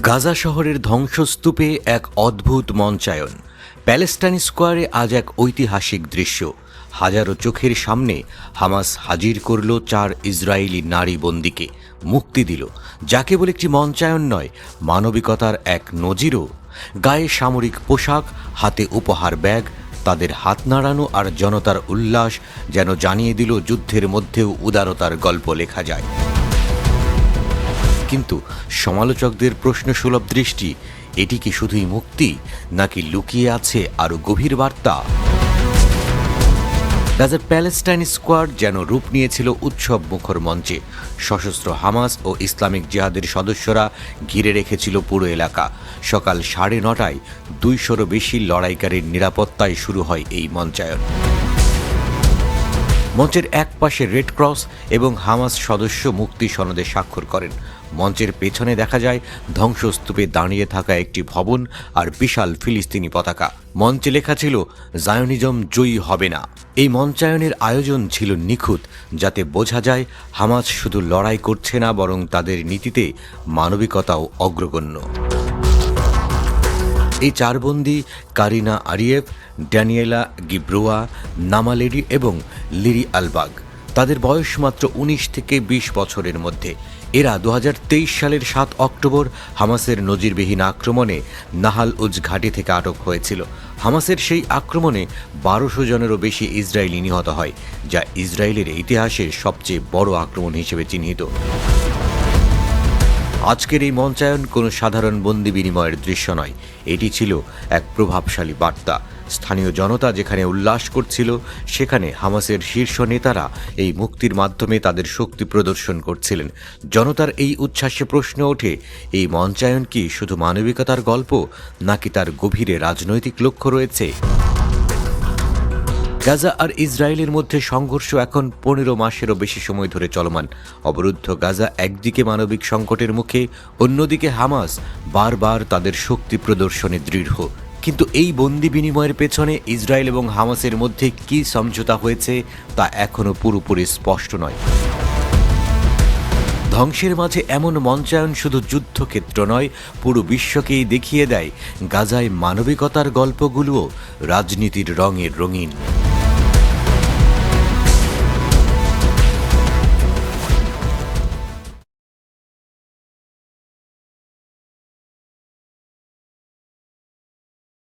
গাজা শহরের ধ্বংসস্তূপে এক অদ্ভুত মঞ্চায়ন। প্যালেস্টাইন স্কোয়ারে আজ এক ঐতিহাসিক দৃশ্য। হাজারো চোখের সামনে হামাস হাজির করল 4 ইসরায়েলি নারী বন্দীকে, মুক্তি দিল, যা কেবল একটি মঞ্চায়ন নয়, মানবিকতার এক নজিরও। গায়ে সামরিক পোশাক, হাতে উপহার ব্যাগ, তাদের হাত নাড়ানো আর জনতার উল্লাস যেন জানিয়ে দিল যুদ্ধের মধ্যেও উদারতার গল্প লেখা যায়। কিন্তু সমালোচকদের প্রশ্নসুলভ দৃষ্টি, এটি কি শুধুই মুক্তি, নাকি লুকিয়ে আছে আরও গভীর বার্তা? গাজার প্যালেস্টাইন স্কোয়ার যেন রূপ নিয়েছিল উৎসব মুখর মঞ্চে। সশস্ত্র হামাস ও ইসলামিক জিহাদের সদস্যরা ঘিরে রেখেছিল পুরো এলাকা। সকাল 9:30টায় 200-রও বেশি লড়াইকারীর নিরাপত্তায় শুরু হয় এই মঞ্চায়ন। মঞ্চের এক পাশে রেড ক্রস এবং হামাস সদস্য মুক্তি সনদে স্বাক্ষর করেন। মঞ্চের পেছনে দেখা যায় ধ্বংসস্তূপে দাঁড়িয়ে থাকা একটি ভবন আর বিশাল ফিলিস্তিনি পতাকা। মঞ্চে লেখা ছিল, জায়নিজম জয়ী হবে না। এই মঞ্চায়নের আয়োজন ছিল নিখুঁত, যাতে বোঝা যায় হামাস শুধু লড়াই করছে না, বরং তাদের নীতিতে মানবিকতাও অগ্রগণ্য। এই 4 বন্দী কারিনা আরিয়েভ, ড্যানিয়েলা গিব্রোয়া, নামালেরি এবং লিরি আলবাগ। তাদের বয়স মাত্র 19 থেকে 20 বছরের মধ্যে। এরা 2023 সালের 7 অক্টোবর হামাসের নজিরবিহীন আক্রমণে নাহাল উজ ঘাঁটি থেকে আটক হয়েছিল। হামাসের সেই আক্রমণে 1200 জনেরও বেশি ইসরায়েলি নিহত হয়, যা ইসরায়েলের ইতিহাসের সবচেয়ে বড় আক্রমণ হিসেবে চিহ্নিত। আজকের এই মঞ্চায়ন কোনো সাধারণ বন্দি বিনিময়ের দৃশ্য নয়, এটি ছিল এক প্রভাবশালী বার্তা। স্থানীয় জনতা যেখানে উল্লাস করছিল, সেখানে হামাসের শীর্ষ নেতারা এই মুক্তির মাধ্যমে তাদের শক্তি প্রদর্শন করছিলেন। জনতার এই উচ্ছ্বাসে প্রশ্ন ওঠে, এই মঞ্চায়ন কি শুধু মানবিকতার গল্প, নাকি তার গভীরে রাজনৈতিক লক্ষ্য রয়েছে? গাজা আর ইসরায়েলের মধ্যে সংঘর্ষ এখন 15 মাসেরও বেশি সময় ধরে চলমান। অবরুদ্ধ গাজা একদিকে মানবিক সংকটের মুখে, অন্যদিকে হামাস বারবার তাদের শক্তি প্রদর্শনে দৃঢ়। কিন্তু এই বন্দি বিনিময়ের পেছনে ইসরায়েল এবং হামাসের মধ্যে কী সমঝোতা হয়েছে তা এখনও পুরোপুরি স্পষ্ট নয়। ধ্বংসের মাঝে এমন মঞ্চায়ন শুধু যুদ্ধক্ষেত্র নয়, পুরো বিশ্বকেই দেখিয়ে দেয় গাজায় মানবিকতার গল্পগুলোও রাজনীতির রঙের রঙিন।